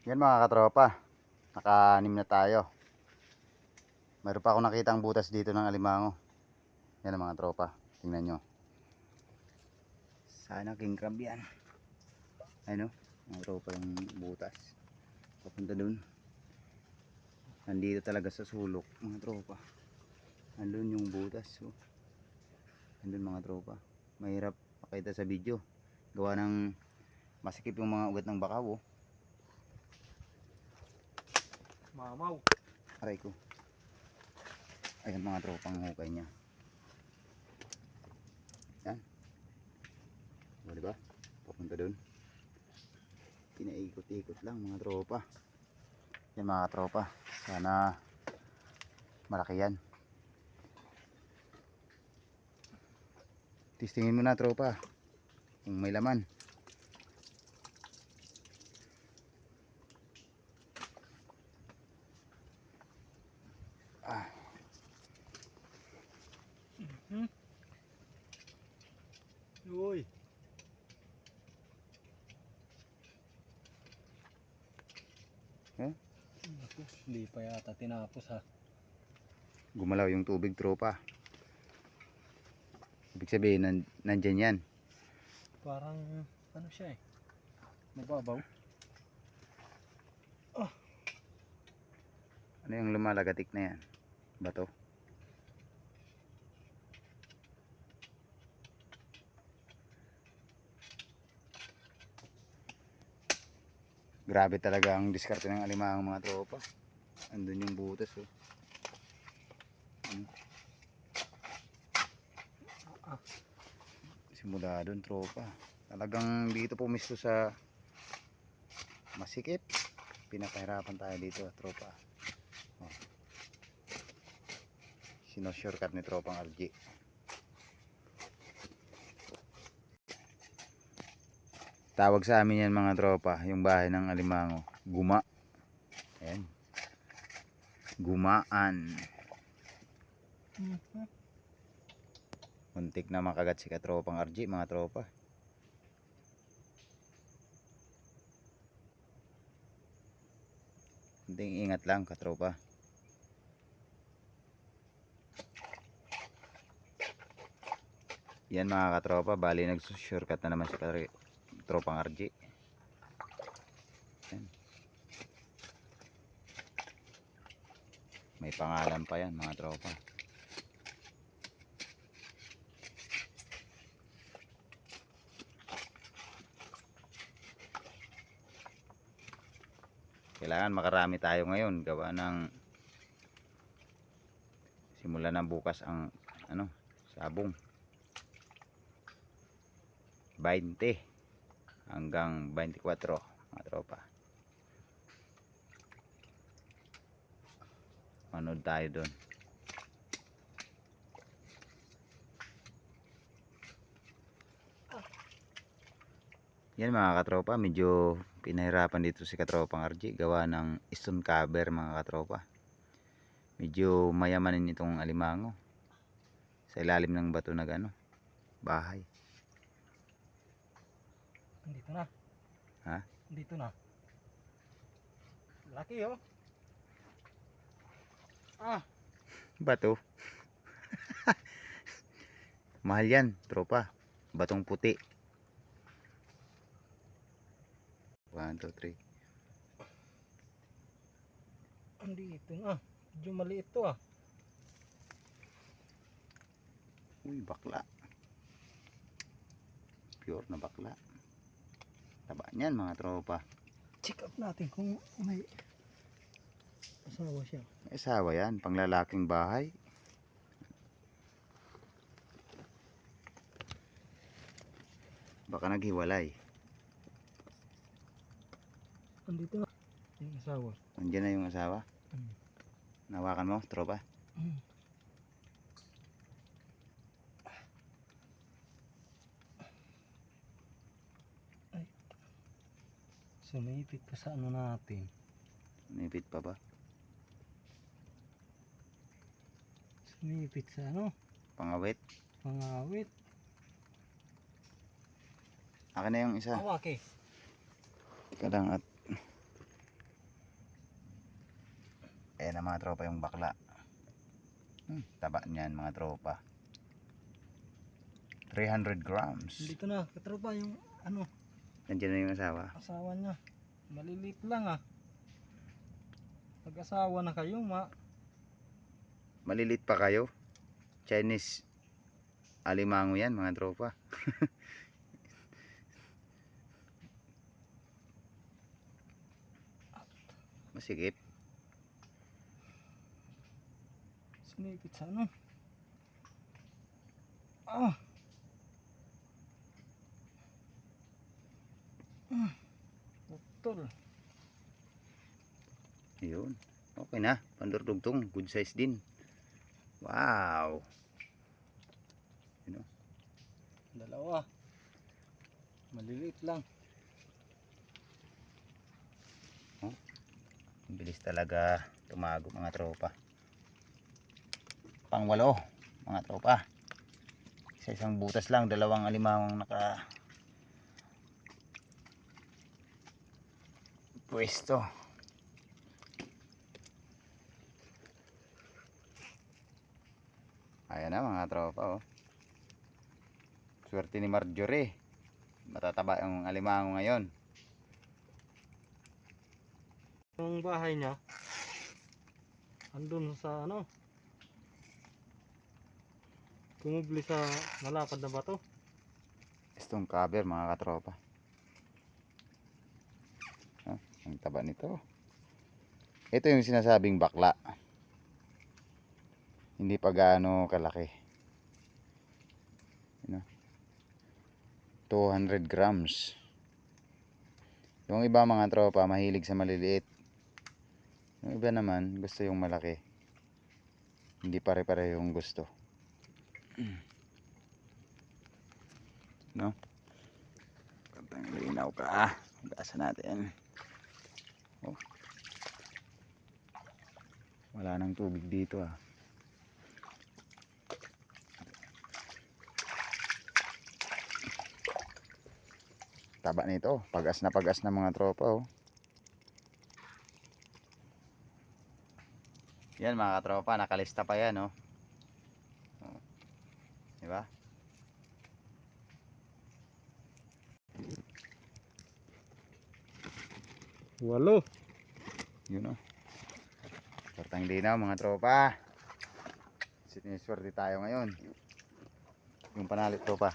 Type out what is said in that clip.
Yan mga katropa, naka-anim na tayo. Mayroon pa ako nakitang butas dito ng alimango. Yan ang mga tropa, tingnan nyo. Sana king crab yan. Ayun o, mga tropa yung butas. Papunta dun. Nandito talaga sa sulok mga tropa. Nandun yung butas. Oh. Nandun mga tropa. Mahirap makita sa video. Gawa ng masikip yung mga ugat ng bakaw. Oh. Mamaw. Aray ko. Ayan mga tropang hukay niya. Yan. O diba? Papunta dun. Pinaikot-ikot lang mga tropa. Yan mga tropa. Sana malaki yan. Tistingin mo na tropa. Kung may laman. Uy. Eh? Naku, hindi pa yata tinapos ha. Gumalaw yung tubig tropa. Ibig sabihin nandyan yan. Parang ano siya eh. Mababaw. Oh. Ano yung lumalagatik na yan? Bato? Grabe talaga ang diskarte ng alimango mga tropa. Andun yung butas oh. Simula dun tropa. Talagang dito pumisto sa masikip. Pinapahirapan tayo dito tropa. Oh. Sino-shortcut ni tropang RG. Tawag sa amin yan mga tropa, yung bahay ng alimango, guma. Ayan. Gumaan. Muntik na makagat si katropang RG mga tropa. Kunting ingat lang katropa. Yan mga katropa, bali nag-shortcut na naman si tropang RG. Yan. May pangalan pa yan mga tropa. Kailangan makarami tayo ngayon gawa ng simula ng bukas ang sabong 20 hanggang 24 mga tropa. Manood tayo doon. Yan mga katropa, medyo pinahirapan dito si katropang RG gawa ng stone cover mga katropa. Medyo mayamanin itong alimango sa ilalim ng bato na bahay. Andito na. Ha? Andito na. Laki oh. Bato. Mahal yan tropa. Batong puti. 1, 2, 3. Andito na. Medyo maliit to ah. Uy, bakla. Pure na bakla. Taba niyan mga tropa. Check up natin kung may asawa siya. May asawa yan, panglalaking bahay. Baka naghiwalay. Andito na. Yung asawa. Nandiyan na yung asawa. Nawakan mo, tropa. Ay. Sumipit pa sa ano natin. Sumipit pa ba? Sumipit sa ano? Pangawit. Pangawit. Akin na yung isa. Awake. Ika lang at Ayan na mga tropa yung bakla. Taba niyan mga tropa. 300 grams. Dito na, katropa, yung ano, Nandiyan na yung asawa. asawa niya. Maliliit lang ah. Pag-asawa na kayo, Malilit pa kayo. Chinese alimango yan mga tropa. Masikip. sinipit sa ano. Ah. Putol. Yun. Okay na. Pandurdugtong. Good size din. Wow. Dalawa. Maliliit lang. Ang bilis talaga tumago mga tropa. Pang-walo mga tropa. Sa isang butas lang, dalawang alimangong naka pwesto. Ayan na mga tropa oh. Swerte ni Marjorie. Matataba yung alimango ngayon. Yung bahay niya andun sa ano, kumubli sa malapad na bato. Stone cover mga katropa. Ang taba nito. Ito yung sinasabing bakla. Hindi pa gaano kalaki. 200 grams. Yung iba mga tropa mahilig sa maliliit. Yung iba naman gusto yung malaki. Hindi pare-pareho yung gusto. No? Kantang linaw ka. Gasa natin. Oh. Wala nang tubig dito ah. Taba nito. Pagas na mga tropa oh. Yan mga katropa. Nakalista pa yan oh. Diba? Walo. Yun oh. Sortang linaw mga tropa. Siniswerte tayo ngayon. Yung panalit tropa.